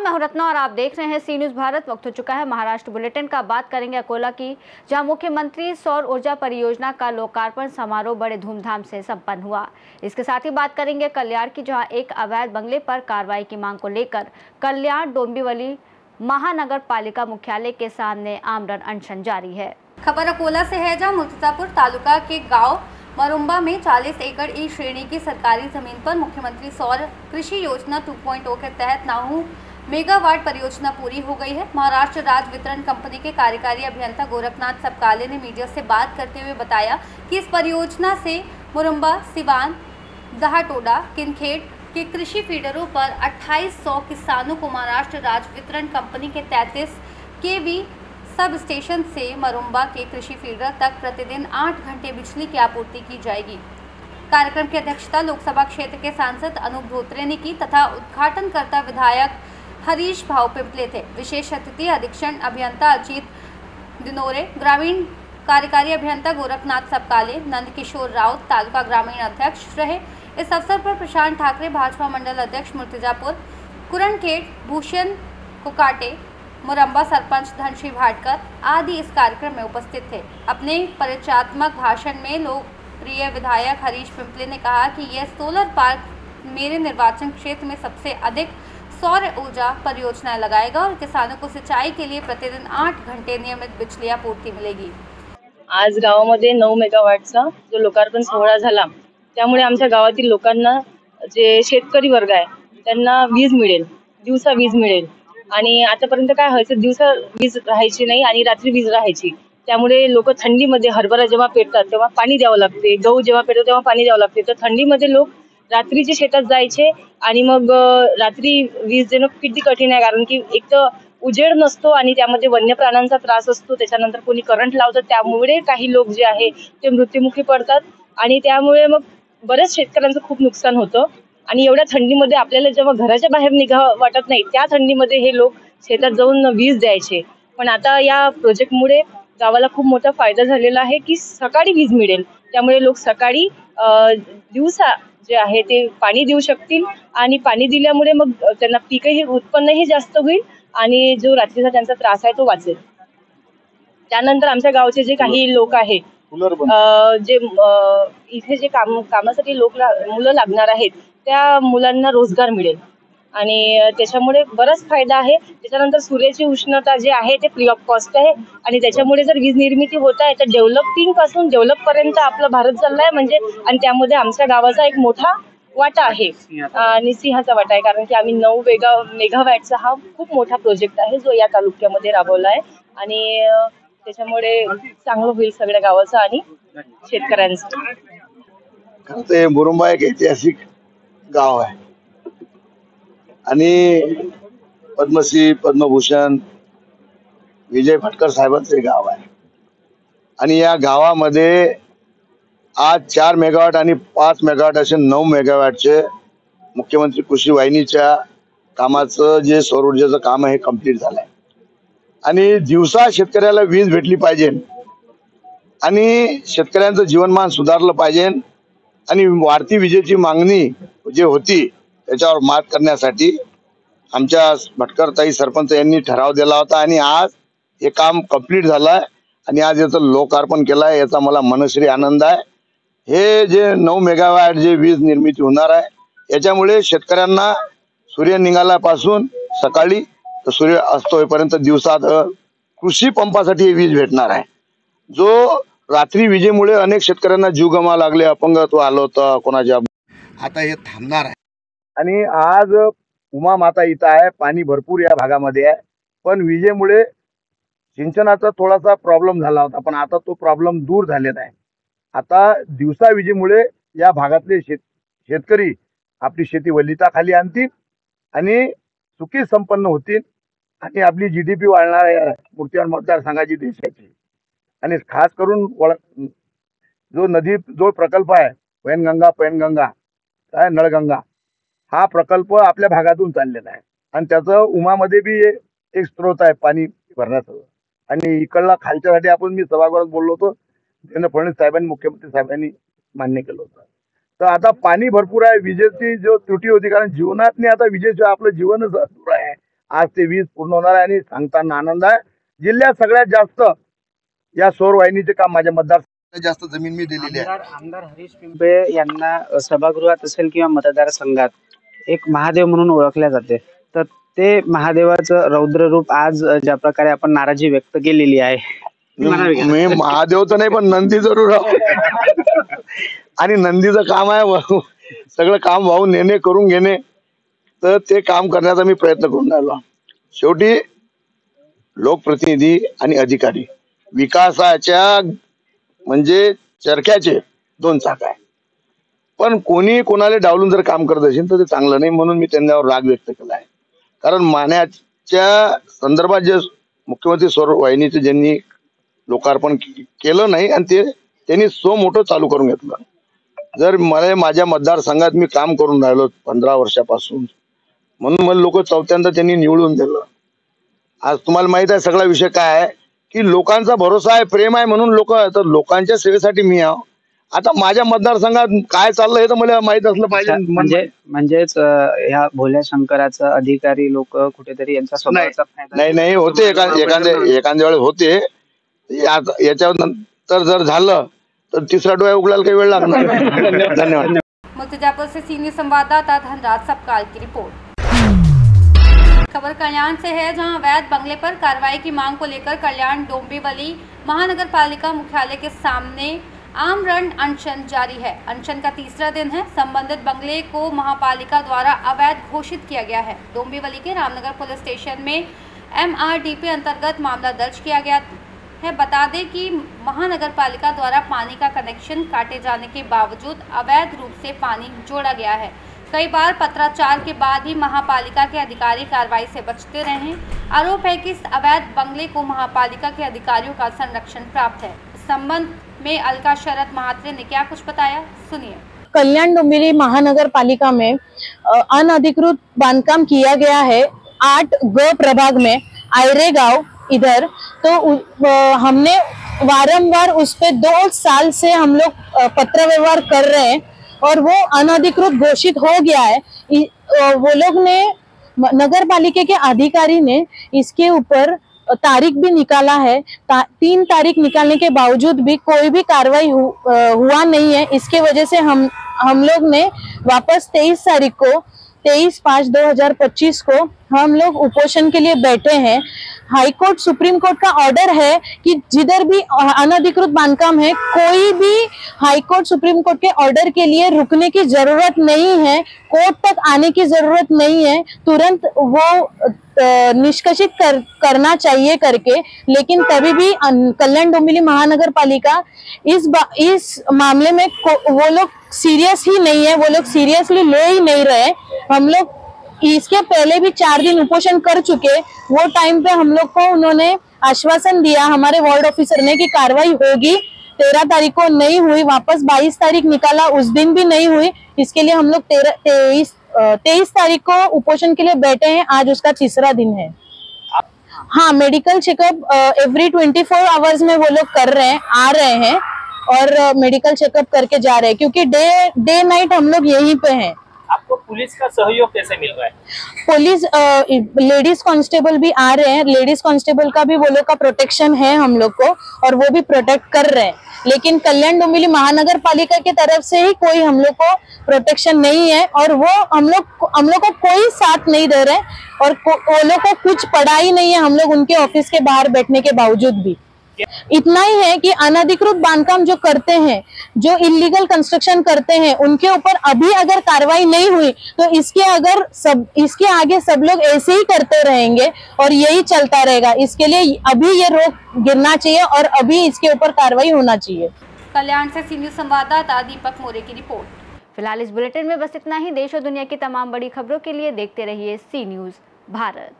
मैं हूं रत्ना और आप देख रहे हैं सी न्यूज भारत। वक्त हो चुका है महाराष्ट्र बुलेटिन का। बात करेंगे अकोला की, जहां मुख्यमंत्री सौर ऊर्जा परियोजना का लोकार्पण समारोह बड़े धूमधाम से संपन्न हुआ। इसके साथ ही बात करेंगे कल्याण की, जहां एक अवैध बंगले पर कार्रवाई की मांग को लेकर कल्याण डोंबिवली महानगर पालिका मुख्यालय के सामने आमरण अनशन जारी है। खबर अकोला से है, जहां मुर्तिजापुर तालुका के गांव मरुम्बा में 40 एकड़ ई श्रेणी की सरकारी जमीन पर मुख्यमंत्री सौर कृषि योजना 2.0 के तहत 9 मेगावाट परियोजना पूरी हो गई है। महाराष्ट्र राज्य वितरण कंपनी के कार्यकारी अभियंता गोरखनाथ सबकाले ने मीडिया से बात करते हुए बताया कि इस परियोजना से मुरुम्बा, सिवान, दहाटोडा, किनखेड़ के कृषि फीडरों पर 2800 किसानों को महाराष्ट्र राज्य वितरण कंपनी के 33 केवी सब स्टेशन से मरुम्बा के कृषि फीडर तक प्रतिदिन 8 घंटे बिजली की आपूर्ति की जाएगी। कार्यक्रम की अध्यक्षता लोकसभा क्षेत्र के सांसद अनूप धोत्रे ने की तथा उद्घाटनकर्ता विधायक हरीश भाऊ पिंपले थे। विशेष अतिथि अधीक्षण अभियंता अजीत दिनोरे, ग्रामीण कार्यकारी अभियंता गोरखनाथ सबकाले, नंदकिशोर राउत तालुका ग्रामीण अध्यक्ष रहे। इस अवसर पर प्रशांत ठाकरे भाजपा मंडल अध्यक्ष मुर्तिजापुर, कुरणखेड़ भूषण कुकाटे, मुरम्बा सरपंच धनश्री भाटकर आदि इस कार्यक्रम में उपस्थित थे। अपने परिचयात्मक भाषण में लोकप्रिय विधायक हरीश पिंपले ने कहा कि यह सोलर पार्क मेरे निर्वाचन क्षेत्र में सबसे अधिक सौर ऊर्जा परियोजनाएं लगाएगा और किसानों को सिंचाई के लिए प्रतिदिन 8 घंटे नियमित बिजली आपूर्ति मिलेगी। आज गावामध्ये 9 मेगावॅटचा जो लोकार्पण सोहळा झाला, त्यामुळे आमच्या गावातील लोकांना, जे शेतकरी वर्ग आहे त्यांना वीज मिळेल, दिवसा वीज मिळेल। आणि आतापर्यंत काय व्हायचं, दिवसा वीज राहायची नाही आणि रात्री वीज राहायची। त्यामुळे लोक थंडीमध्ये हरभरा जेव्हा पेरतात तेव्हा पाणी द्यावं लागते, गहू जेव्हा पेरतात तेव्हा पाणी द्यावं लागते। तर थंडीमध्ये लोक रात्रीचे शेतात जायचे आणि मग रात्री वीज देणं किती कठीण आहे, कारण की एक तर उजेड नसतो आणि त्यामध्ये वन्य प्राण्यांचा त्रास असतो। त्याच्यानंतर कोणी करंट लावतं, त्यामुळे काही लोक जे आहे ते मृत्युमुखी पडतात आणि त्यामुळे मग बरेच शेतकऱ्यांचं खूप नुकसान होतं। आणि एवढ्या थंडीमध्ये आपल्याला जेव्हा घराच्या बाहेर निघावं वाटत नाही, त्या थंडीमध्ये हे लोक शेतात जाऊन वीज द्यायचे। पण आता या प्रोजेक्टमुळे गावाला खूप मोठा फायदा झालेला आहे की सकाळी वीज मिळेल। त्यामुळे लोक सकाळी दिवसा जे आहे ते पाणी देऊ शकतील आणि पाणी दिल्यामुळे मग त्यांना पीकही उत्पन्नही जास्त होईल आणि जो रात्रीचा त्यांचा त्रास आहे तो वाचेल। त्यानंतर आमच्या गावचे जे काही लोक आहेत, जे इथे जे कामासाठी मुलं लागणार आहेत, त्या मुलांना रोजगार मिळेल आणि त्याच्यामुळे बराच फायदा आहे। त्याच्यानंतर सूर्याची उष्णता जे आहे ते फ्री ऑफ कॉस्ट आहे आणि त्याच्यामुळे जर वीज निर्मिती होत आहे तर डेव्हलपिंग पासून डेव्हलप पर्यंत आपला भारत चाललाय म्हणजे, आणि त्यामध्ये आमच्या गावाचा एक मोठा वाटा आहे आणि सिंहाचा वाटा आहे, कारण की आम्ही 9 मेगावॅटचा हा खूप मोठा प्रोजेक्ट आहे जो या तालुक्यामध्ये राबवला आहे आणि त्याच्यामुळे चांगलं होईल सगळ्या गावाचं आणि शेतकऱ्यांचं। ते मुरुम्बा एक ऐतिहासिक गाव आहे आणि पद्मश्री पद्मभूषण विजय भटकर साहेबांचे गाव आहे आणि या गावामध्ये आज 4 मेगावॅट आणि 5 मेगावॅट असे 9 मेगावॅटचे मुख्यमंत्री कृषी वाहिनीच्या कामाचं जे सौर ऊर्जेचं काम आहे कंप्लीट झालंय आणि दिवसा शेतकऱ्याला वीज भेटली पाहिजे आणि शेतकऱ्यांचं जीवनमान सुधारलं पाहिजे आणि वाढती विजेची मागणी जे होती त्याच्यावर मात करण्यासाठी आमच्या भटकरताई सरपंच यांनी ठराव दिला होता आणि आज हे काम कंप्लीट झालंय आणि आज याचं लोकार्पण केलंय। याचा मला मनश्री आनंद आहे। हे जे 9 मेगावॅट जे वीज निर्मिती होणार आहे याच्यामुळे शेतकऱ्यांना सूर्य निघाल्यापासून सकाळी तर सूर्य अस्त होईपर्यंत दिवसात कृषी पंपासाठी वीज भेटणार आहे। जो रात्री विजेमुळे अनेक शेतकऱ्यांना जीव गमावा लागले, अपंगत्व आलं होतं कोणाच्या, आता हे थांबणार आहे। आणि आज उमा माता इथं आहे, पाणी भरपूर या भागामध्ये आहे, पण विजेमुळे सिंचनाचा थोडासा प्रॉब्लेम झाला होता, पण आता तो प्रॉब्लेम दूर झालेला आहे। आता दिवसा विजेमुळे या भागातले शेतकरी आपली शेती वलिताखाली आणतील आणि सुखी संपन्न होतील आणि आपली GDP वाढणार आहे मूर्तिजापूर मतदारसंघाची देशाची। आणि खास करून जो नदी जो प्रकल्प आहे पैनगंगा काय नळगंगा, हा प्रकल्प आपल्या भागातून चाललेला आहे आणि त्याचं उमामध्ये बी एक स्रोत आहे पाणी भरण्याचं। आणि इकडला खालच्यासाठी आपण मी सभागृहात बोललो होतो, देवेंद्र फडणवीस साहेबांनी मुख्यमंत्री साहेबांनी मान्य केलं होतं। तर आता पाणी भरपूर आहे, विजेची जो त्रुटी होती, कारण जीवनात आता विजेशिवाय आपलं जीवनच दूर आहे। आज ते 20 पूर्ण होणार आहे आणि सांगताना आनंद आहे. जिल्ह्यात सगळ्यात जास्त या सौर वाहिनीचे काम माझ्या मतदार जास्त जमीन मी दिलेली आहे. आमदार हरीश पिंपळे यांना सभागृहात असेल किंवा मतदारसंघात एक महादेव म्हणून ओळखल्या जाते, तर ते महादेवाचं रौद्र रूप आज ज्या प्रकारे आपण नाराजी व्यक्त केलेली आहे. मी महादेव तर नाही पण नंदी जरूर आणि नंदीचं काम आहे सगळं काम वाहून नेणे करून घेणे, तर ते काम करण्याचा मी प्रयत्न करून राहिलो. शेवटी लोकप्रतिनिधी आणि अधिकारी विकासाच्या म्हणजे चरख्याचे दोन चाक आहे, पण कोणी कोणाला डावलून जर काम करत असेल तर ते चांगलं नाही, म्हणून मी त्यांच्यावर राग व्यक्त केला आहे. कारण मान्याच्या संदर्भात जे मुख्यमंत्री सौर वाहिनीचे ज्यांनी लोकार्पण केलं नाही आणि ते त्यांनी सो मोठं चालू करून घेतलं. जर मला माझ्या मतदारसंघात मी काम करून राहिलो 15 वर्षापासून, म्हणून मला लोक चौथ्यांदा त्यांनी निवडून दिलं. आज तुम्हाला माहित आहे सगळा विषय काय आहे की लोकांचा भरोसा आहे, प्रेम आहे, म्हणून लोक, तर लोकांच्या सेवेसाठी मी आहो. आता माझ्या मतदारसंघात काय चाललं हे तर मला माहित असलं पाहिजे. म्हणजेच ह्या भोल्या शंकराचं अधिकारी लोक कुठेतरी यांचा स्वभावाचा फायदा नाही होते एखाद्या वेळेस होते. याच्या नंतर जर झालं तर तिसरा डोळा उघडायला काही वेळ लागणार. धन्यवाद. मुर्तिजापुर से सीनियर संवाददाता धनराज सबकाल की रिपोर्ट। खबर कल्याण से है, जहां अवैध बंगले पर कार्रवाई की मांग को लेकर कल्याण डोंबिवली महानगर पालिका मुख्यालय के सामने आमरण अनशन जारी है। अनशन का तीसरा दिन है। संबंधित बंगले को महापालिका द्वारा अवैध घोषित किया गया है। डोंबिवली के रामनगर पुलिस स्टेशन में MRDP अंतर्गत मामला दर्ज किया गया है। बता दें कि महानगर पालिका द्वारा पानी का कनेक्शन काटे जाने के बावजूद अवैध रूप से पानी जोड़ा गया है। कई बार पत्राचार के बाद ही महापालिका के अधिकारी कार्रवाई से बचते रहे हैं। आरोप है कि इस अवैध बंगले को महापालिका के अधिकारियों का संरक्षण प्राप्त है। इस संबंध में अलका शरद महात्रे ने क्या कुछ बताया, सुनिए। कल्याण डोंबिवली महानगर पालिका में अनधिकृत बांधकाम किया गया है 8G प्रभाग में आयरे गांव इधर। तो हमने वारंवार उस पे 2 साल से हम लोग पत्र व्यवहार कर रहे हैं और वो अनधिकृत घोषित हो गया है। वो लोग ने, नगर पालिका के अधिकारी ने इसके ऊपर तारीख भी निकाला है। 3 तारीख निकालने के बावजूद भी कोई भी कार्रवाई हुआ नहीं है। इसके वजह से हम लोग ने वापस 23 तारीख को 23/5/2025 को हम लोग उपोषण के लिए बैठे हैं। हाई कोर्ट, सुप्रीम कोर्ट का ऑर्डर है कि जिधर भी अनधिकृत बांधकाम है, कोई भी हाई कोर्ट, सुप्रीम कोर्ट के ऑर्डर के लिए रुकने की जरूरत नहीं है, कोर्ट तक आने की जरूरत नहीं है, तुरंत वो निष्कासित करना चाहिए करके। लेकिन तभी भी कल्याण डोंबिवली महानगर पालिका इस मामले में वो लोग सीरियस ही नहीं है, वो लोग सीरियसली ले ही नहीं रहे। हम लोग इसके पहले भी 4 दिन उपोषण कर चुके। वो टाइम पे हम लोग को उन्होंने आश्वासन दिया हमारे वार्ड ऑफिसर ने कि कार्रवाई होगी। 13 तारीख को नहीं हुई, वापस 22 तारीख निकाला, उस दिन भी नहीं हुई। इसके लिए हम लोग 23 तारीख को उपोषण के लिए बैठे हैं। आज उसका तीसरा दिन है। हाँ, मेडिकल चेकअप एवरी 24 आवर्स में वो लोग कर रहे हैं, आ रहे हैं और मेडिकल चेकअप करके जा रहे हैं, क्योंकि डे नाइट हम लोग यहीं पे हैं। आपको पुलिस का सहयोग कैसे मिल रहा है? पुलिस लेडीज कांस्टेबल भी आ रहे हैं, लेडीज कांस्टेबल का भी वो लोग का प्रोटेक्शन है हम लोग को, और वो भी प्रोटेक्ट कर रहे हैं। लेकिन कल्याण डोंबिवली महानगर पालिका की तरफ से ही कोई हम लोग को प्रोटेक्शन नहीं है, और वो हम लोग को कोई साथ नहीं दे रहे, और वो लोग को कुछ पड़ा ही नहीं है हम लोग उनके ऑफिस के बाहर बैठने के बावजूद भी। इतना ही है कि अनधिकृत बांधकाम जो करते हैं, जो इलीगल कंस्ट्रक्शन करते हैं, उनके ऊपर अभी अगर कार्रवाई नहीं हुई तो इसके आगे सब लोग ऐसे ही करते रहेंगे और यही चलता रहेगा। इसके लिए अभी ये रोक गिरना चाहिए और अभी इसके ऊपर कार्रवाई होना चाहिए। कल्याण से सीनियर संवाददाता दीपक मोरे की रिपोर्ट। फिलहाल इस बुलेटिन में बस इतना ही। देश और दुनिया की तमाम बड़ी खबरों के लिए देखते रहिए सी न्यूज़ भारत।